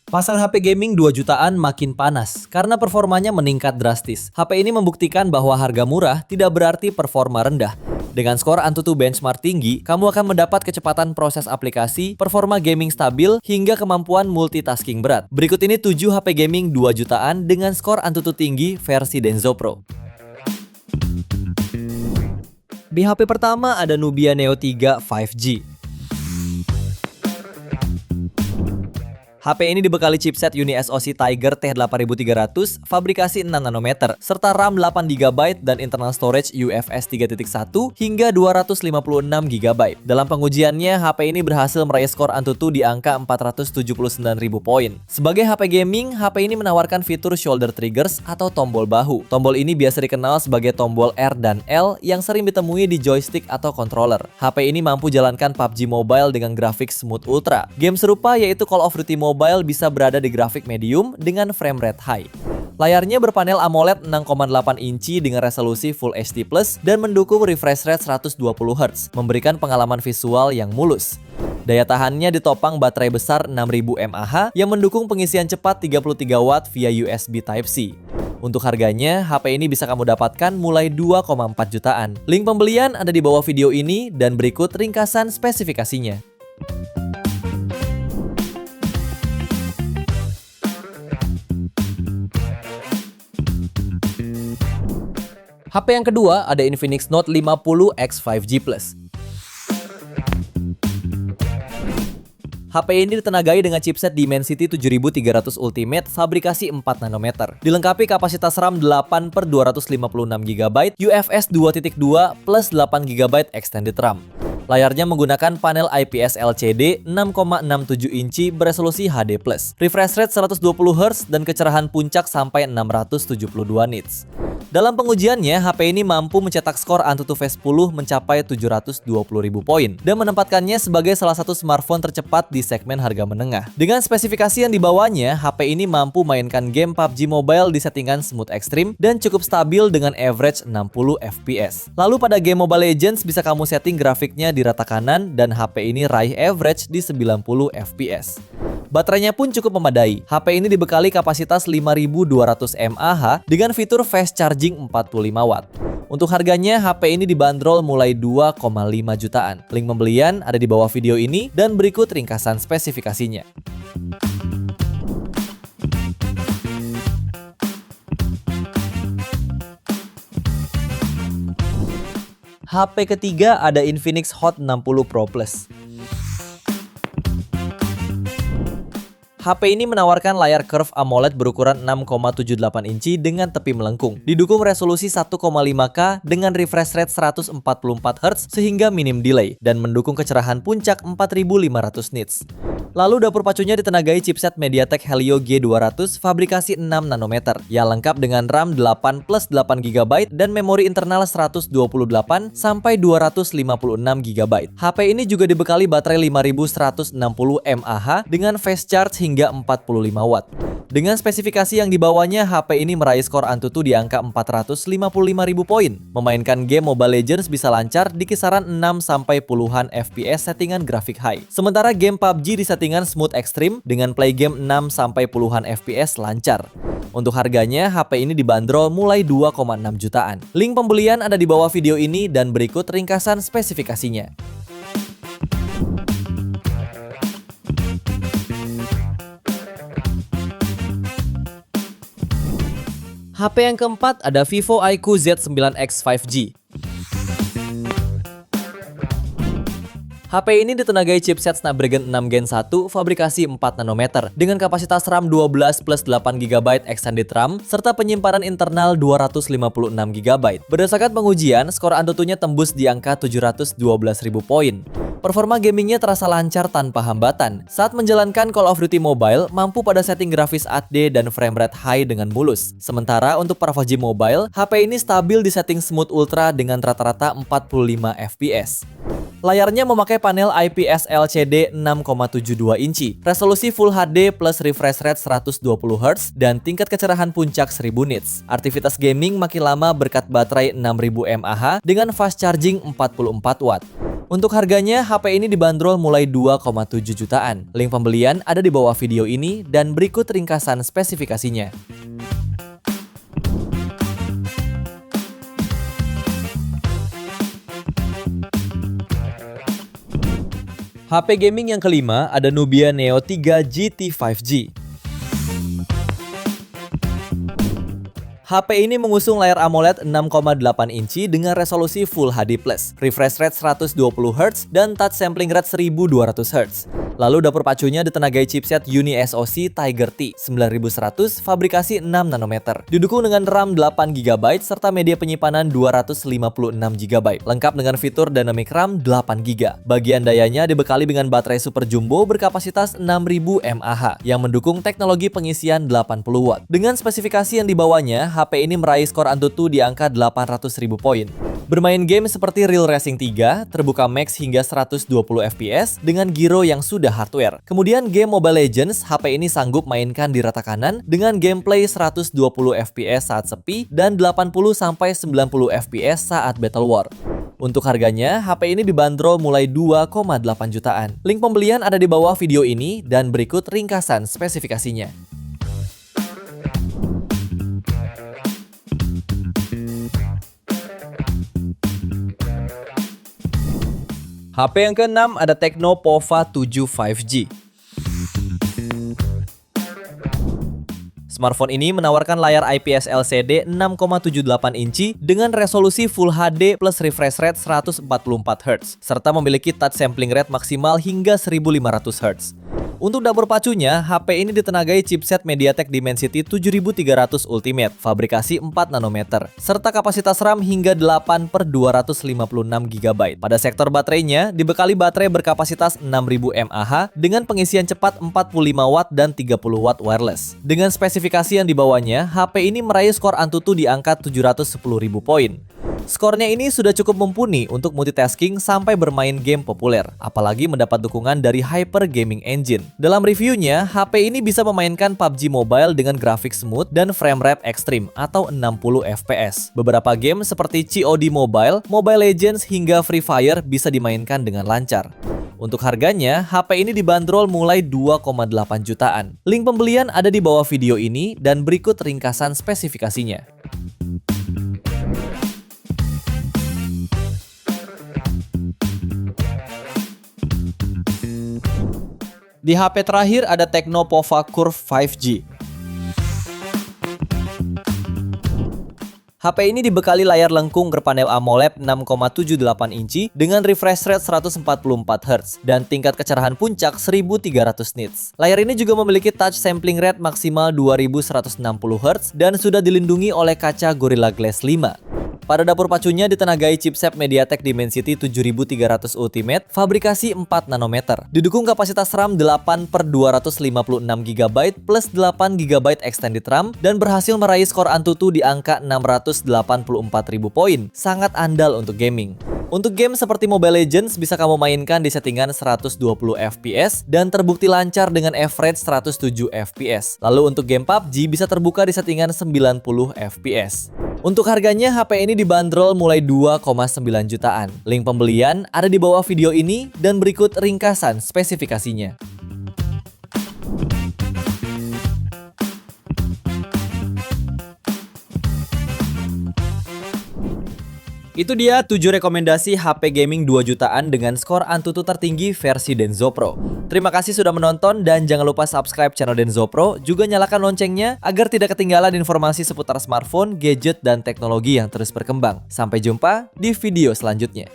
Pasar HP gaming 2 jutaan makin panas karena performanya meningkat drastis. HP ini membuktikan bahwa harga murah tidak berarti performa rendah. Dengan skor AnTuTu benchmark tinggi, kamu akan mendapat kecepatan proses aplikasi, performa gaming stabil, hingga kemampuan multitasking berat. Berikut ini 7 HP gaming 2 jutaan dengan skor AnTuTu tinggi versi Denso Pro. Di HP pertama ada Nubia Neo 3 5G. HP ini dibekali chipset UniSoC Tiger T8300, fabrikasi 6 nanometer, serta RAM 8GB dan internal storage UFS 3.1 hingga 256GB. Dalam pengujiannya, HP ini berhasil meraih skor AnTuTu di angka 479.000 poin. Sebagai HP gaming, HP ini menawarkan fitur shoulder triggers atau tombol bahu. Tombol ini biasa dikenal sebagai tombol R dan L yang sering ditemui di joystick atau controller. HP ini mampu jalankan PUBG Mobile dengan grafik smooth ultra. Game serupa yaitu Call of Duty Mobile bisa berada di grafik medium dengan frame rate high. Layarnya berpanel AMOLED 6,8 inci dengan resolusi Full HD+ dan mendukung refresh rate 120Hz, memberikan pengalaman visual yang mulus. Daya tahannya ditopang baterai besar 6000 mAh yang mendukung pengisian cepat 33 Watt via USB Type-C. Untuk harganya, HP ini bisa kamu dapatkan mulai 2,4 jutaan. Link pembelian ada di bawah video ini dan berikut ringkasan spesifikasinya. HP yang kedua ada Infinix Note 50 X 5G Plus. HP ini ditenagai dengan chipset Dimensity 7300 Ultimate fabrikasi 4 nanometer. Dilengkapi kapasitas RAM 8/256GB, UFS 2.2 plus 8GB extended RAM. Layarnya menggunakan panel IPS LCD 6,67 inci beresolusi HD+, refresh rate 120Hz dan kecerahan puncak sampai 672 nits. Dalam pengujiannya, HP ini mampu mencetak skor AnTuTu V10 mencapai 720.000 poin dan menempatkannya sebagai salah satu smartphone tercepat di segmen harga menengah. Dengan spesifikasi yang dibawanya, HP ini mampu mainkan game PUBG Mobile di settingan smooth ekstrim dan cukup stabil dengan average 60 FPS. Lalu pada game Mobile Legends bisa kamu setting grafiknya di rata kanan dan HP ini raih average di 90 FPS. Baterainya pun cukup memadai. HP ini dibekali kapasitas 5200 mAh dengan fitur fast charging 45 Watt. Untuk harganya, HP ini dibanderol mulai 2,5 jutaan. Link pembelian ada di bawah video ini dan berikut ringkasan spesifikasinya. HP ketiga ada Infinix Hot 60 Pro Plus. HP ini menawarkan layar curve AMOLED berukuran 6,78 inci dengan tepi melengkung. Didukung resolusi 1,5K dengan refresh rate 144Hz sehingga minim delay dan mendukung kecerahan puncak 4500 nits. Lalu dapur pacunya ditenagai chipset MediaTek Helio G200 fabrikasi 6 nanometer yang lengkap dengan RAM 8 plus 8GB dan memori internal 128 sampai 256GB. HP ini juga dibekali baterai 5160 mAh dengan fast charge hingga 45 Watt. Dengan spesifikasi yang dibawanya, HP ini meraih skor AnTuTu di angka 455.000 poin. Memainkan game Mobile Legends bisa lancar di kisaran 6 sampai puluhan FPS settingan grafik high. Sementara game PUBG di settingan smooth ekstrim dengan play game 6 sampai puluhan FPS lancar. Untuk harganya, HP ini dibanderol mulai 2,6 jutaan. Link pembelian ada di bawah video ini dan berikut ringkasan spesifikasinya. HP yang keempat ada Vivo iQOO Z9X 5G. HP ini ditenagai chipset Snapdragon 6 Gen 1 fabrikasi 4 nanometer dengan kapasitas RAM 12 plus 8GB extended RAM serta penyimpanan internal 256GB. Berdasarkan pengujian, skor AnTuTu-nya tembus di angka 712.000 poin. Performa gamingnya terasa lancar tanpa hambatan. Saat menjalankan Call of Duty Mobile, mampu pada setting grafis HD dan frame rate high dengan mulus. Sementara untuk para PUBG Mobile, HP ini stabil di setting smooth ultra dengan rata-rata 45 FPS. Layarnya memakai panel IPS LCD 6,72 inci, resolusi Full HD plus refresh rate 120Hz, dan tingkat kecerahan puncak 1000 nits. Aktivitas gaming makin lama berkat baterai 6000 mAh dengan fast charging 44 Watt. Untuk harganya, HP ini dibanderol mulai 2,7 jutaan. Link pembelian ada di bawah video ini dan berikut ringkasan spesifikasinya. HP gaming yang kelima ada Nubia Neo 3 GT 5G. HP ini mengusung layar AMOLED 6,8 inci dengan resolusi Full HD+, refresh rate 120Hz, dan touch sampling rate 1200Hz. Lalu dapur pacunya ditenagai chipset Uni SoC Tiger T 9100 fabrikasi 6 nanometer. Didukung dengan RAM 8GB serta media penyimpanan 256GB, lengkap dengan fitur Dynamic RAM 8GB. Bagian dayanya dibekali dengan baterai super jumbo berkapasitas 6000 mAh yang mendukung teknologi pengisian 80W. Dengan spesifikasi yang dibawanya, HP ini meraih skor Antutu di angka 800.000 poin. Bermain game seperti Real Racing 3, terbuka max hingga 120 FPS dengan gyro yang sudah hardware. Kemudian game Mobile Legends, HP ini sanggup mainkan di rata kanan dengan gameplay 120 FPS saat sepi dan 80-90 FPS saat Battle War. Untuk harganya, HP ini dibanderol mulai 2,8 jutaan. Link pembelian ada di bawah video ini dan berikut ringkasan spesifikasinya. HP yang keenam ada Tecno Pova 7 5G. Smartphone ini menawarkan layar IPS LCD 6,78 inci dengan resolusi Full HD plus refresh rate 144Hz, serta memiliki touch sampling rate maksimal hingga 1500Hz. Untuk dapur pacunya, HP ini ditenagai chipset MediaTek Dimensity 7300 Ultimate, fabrikasi 4 nanometer, serta kapasitas RAM hingga 8/256GB. Pada sektor baterainya, dibekali baterai berkapasitas 6000 mAh dengan pengisian cepat 45W dan 30W wireless. Dengan spesifikasi yang dibawanya, HP ini meraih skor Antutu di angka 710.000 poin. Skornya ini sudah cukup mumpuni untuk multitasking sampai bermain game populer, apalagi mendapat dukungan dari Hyper Gaming Engine. Dalam reviewnya, HP ini bisa memainkan PUBG Mobile dengan grafik smooth dan frame rate ekstrim atau 60 FPS. Beberapa game seperti COD Mobile, Mobile Legends hingga Free Fire bisa dimainkan dengan lancar. Untuk harganya, HP ini dibanderol mulai 2,8 jutaan. Link pembelian ada di bawah video ini dan berikut ringkasan spesifikasinya. Di HP terakhir ada Tecno Pova Curve 5G. HP ini dibekali layar lengkung berpanel AMOLED 6,78 inci dengan refresh rate 144Hz dan tingkat kecerahan puncak 1300 nits. Layar ini juga memiliki touch sampling rate maksimal 2160Hz dan sudah dilindungi oleh kaca Gorilla Glass 5. Pada dapur pacunya ditenagai chipset MediaTek Dimensity 7300 Ultimate, fabrikasi 4 nanometer. Didukung kapasitas RAM 8/256GB plus 8GB extended RAM dan berhasil meraih skor Antutu di angka 684.000 poin. Sangat andal untuk gaming. Untuk game seperti Mobile Legends bisa kamu mainkan di settingan 120 FPS dan terbukti lancar dengan average 107 FPS. Lalu untuk game PUBG bisa terbuka di settingan 90 FPS. Untuk harganya, HP ini dibanderol mulai 2,9 jutaan. Link pembelian ada di bawah video ini dan berikut ringkasan spesifikasinya. Itu dia 7 rekomendasi HP gaming 2 jutaan dengan skor Antutu tertinggi versi Denso Pro. Terima kasih sudah menonton dan jangan lupa subscribe channel Denso Pro, juga nyalakan loncengnya agar tidak ketinggalan informasi seputar smartphone, gadget, dan teknologi yang terus berkembang. Sampai jumpa di video selanjutnya.